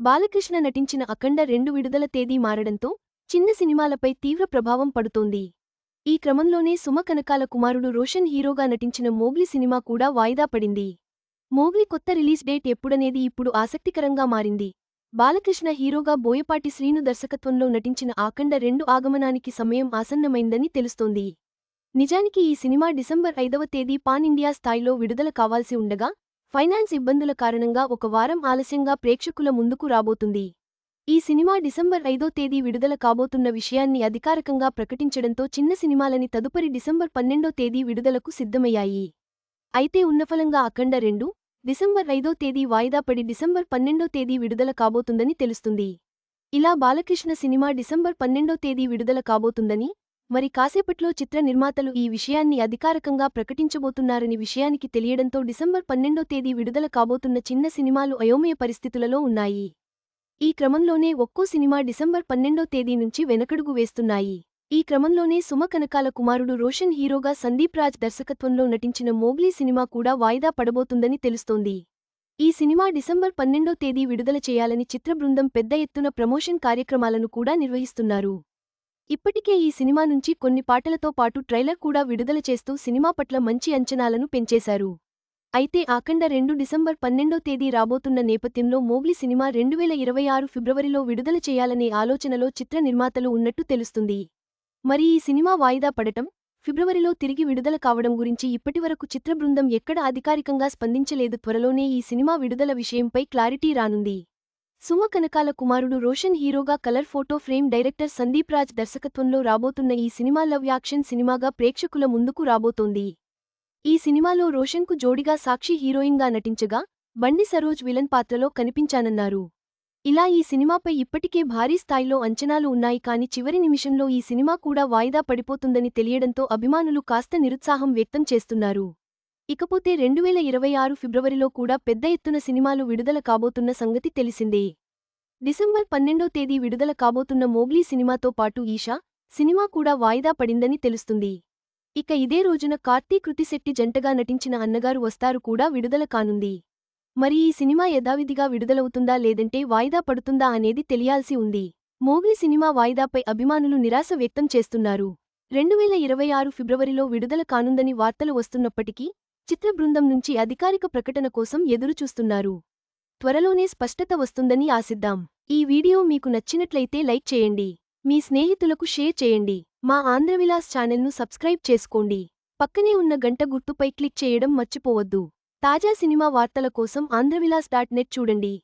బాలకృష్ణ నటించిన అఖండ 2 విడుదల తేదీ మారడంతో చిన్న సినిమాలపై తీవ్ర ప్రభావం పడుతోంది. ఈ క్రమంలోనే సుమ కనకాల కుమారుడు రోషన్ హీరోగా నటించిన మోగ్లీ సినిమా కూడా వాయిదా పడింది. మోగ్లీ కొత్త రిలీజ్ డేట్ ఎప్పుడనేది ఇప్పుడు ఆసక్తికరంగా మారింది. బాలకృష్ణ హీరోగా బోయపాటి శ్రీను దర్శకత్వంలో నటించిన అఖండ 2 ఆగమనానికి సమయం ఆసన్నమైందని తెలుస్తోంది. నిజానికి ఈ సినిమా డిసెంబర్ 5వ తేదీ పాన్ ఇండియా స్థాయిలో విడుదల కావాల్సి ఉండగా, ఫైనాన్స్ ఇబ్బందుల కారణంగా ఒక వారం ఆలస్యంగా ప్రేక్షకుల ముందుకు రాబోతుంది. ఈ సినిమా డిసెంబర్ 5వ తేదీ విడుదల కాబోతున్న విషయాన్ని అధికారికంగా ప్రకటించడంతో చిన్న సినిమాలని తదుపరి డిసెంబర్ 12వ తేదీ విడుదలకు సిద్ధమయ్యాయి. అయితే ఉన్నఫలంగా అఖండ 2 డిసెంబర్ 5వ తేదీ వాయిదా పడి డిసెంబర్ 12వ తేదీ విడుదల కాబోతుందని తెలుస్తుంది. ఇలా బాలకృష్ణ సినిమా డిసెంబర్ 12వ తేదీ విడుదల కాబోతుందని, మరి కాసేపట్లో చిత్ర నిర్మాతలు ఈ విషయాన్ని అధికారికంగా ప్రకటించబోతున్నారని విషయానికి తెలియడంతో డిసెంబర్ 12వ తేదీ విడుదల కాబోతున్న చిన్న సినిమాలు అయోమయ పరిస్థితులలో ఉన్నాయి. ఈ క్రమంలోనే ఒక్కో సినిమా డిసెంబర్ 12వ తేదీ నుంచి వెనకడుగు వేస్తున్నాయి. ఈ క్రమంలోనే సుమ కనకాల కుమారుడు రోషన్ హీరోగా సందీప్ రాజ్ దర్శకత్వంలో నటించిన మోగ్లీ సినిమా కూడా వాయిదా పడబోతుందని తెలుస్తోంది. ఈ సినిమా డిసెంబర్ 12వ తేదీ విడుదల చేయాలని చిత్ర బృందం పెద్ద ఎత్తున ప్రమోషన్ కార్యక్రమాలను కూడా నిర్వహిస్తున్నారు. ఇప్పటికే ఈ సినిమా నుంచి కొన్ని పాటలతో పాటు ట్రైలర్ కూడా విడుదల చేస్తూ సినిమా పట్ల మంచి అంచనాలను పెంచేశారు. అయితే అఖండ 2 డిసెంబర్ 12వ తేదీ రాబోతున్న నేపథ్యంలో మోగ్లీ సినిమా 2026 ఫిబ్రవరిలో విడుదల చేయాలనే ఆలోచనలో చిత్ర నిర్మాతలు ఉన్నట్టు తెలుస్తుంది. మరి ఈ సినిమా వాయిదా పడటం, ఫిబ్రవరిలో తిరిగి విడుదల కావడం గురించి ఇప్పటివరకు చిత్ర బృందం ఎక్కడ అధికారికంగా స్పందించలేదు. త్వరలోనే ఈ సినిమా విడుదల విషయంపై క్లారిటీ రానుంది. సుమ కనకాల కుమారుడు రోషన్ హీరోగా colour photo frame director Sandeep Raj దర్శకత్వంలో రాబోతున్న ఈ సినిమా లవ్ యాక్షన్ సినిమాగా ప్రేక్షకుల ముందుకు రాబోతోంది. ఈ సినిమాలో రోషన్కు జోడిగా సాక్షి హీరోయిన్గా నటించగా, బండి సరోజ్ విలన్ పాత్రలో కనిపించానన్నారు. ఇలా ఈ సినిమాపై ఇప్పటికే భారీ స్థాయిలో అంచనాలు ఉన్నాయి. కానీ చివరి నిమిషంలో ఈ సినిమా కూడా వాయిదా పడిపోతుందని తెలియడంతో అభిమానులు కాస్త నిరుత్సాహం వ్యక్తం చేస్తున్నారు. ఇకపోతే 2026 ఫిబ్రవరిలో కూడా పెద్ద ఎత్తున సినిమాలు విడుదల కాబోతున్న సంగతి తెలిసిందే. డిసెంబర్ 12వ తేదీ విడుదల కాబోతున్న మోగ్లీ సినిమాతో పాటు ఈషా సినిమా కూడా వాయిదా పడిందని తెలుస్తుంది. ఇక ఇదే రోజున కార్తీ కృతిశెట్టి జంటగా నటించిన అన్నగారు వస్తారు కూడా విడుదల కానుంది. మరి ఈ సినిమా యథావిధిగా విడుదలవుతుందా లేదంటే వాయిదా పడుతుందా అనేది తెలియాల్సి ఉంది. మోగ్లీ సినిమా వాయిదాపై అభిమానులు నిరాశ వ్యక్తం చేస్తున్నారు. 2026 ఫిబ్రవరిలో విడుదల కానుందని వార్తలు వస్తున్నప్పటికీ, చిత్ర బృందం నుంచి అధికారిక ప్రకటన కోసం ఎదురుచూస్తున్నారు. త్వరలోనే స్పష్టత వస్తుందని ఆశిద్దాం. ఈ వీడియో మీకు నచ్చినట్లయితే లైక్ చేయండి. మీ స్నేహితులకు షేర్ చేయండి. మా ఆంధ్రవిలాస్ ఛానల్ను సబ్స్క్రైబ్ చేసుకోండి. పక్కనే ఉన్న గంట గుర్తుపై క్లిక్ చేయడం మర్చిపోవద్దు. తాజా సినిమా వార్తల కోసం ఆంధ్రవిలాస్.net చూడండి.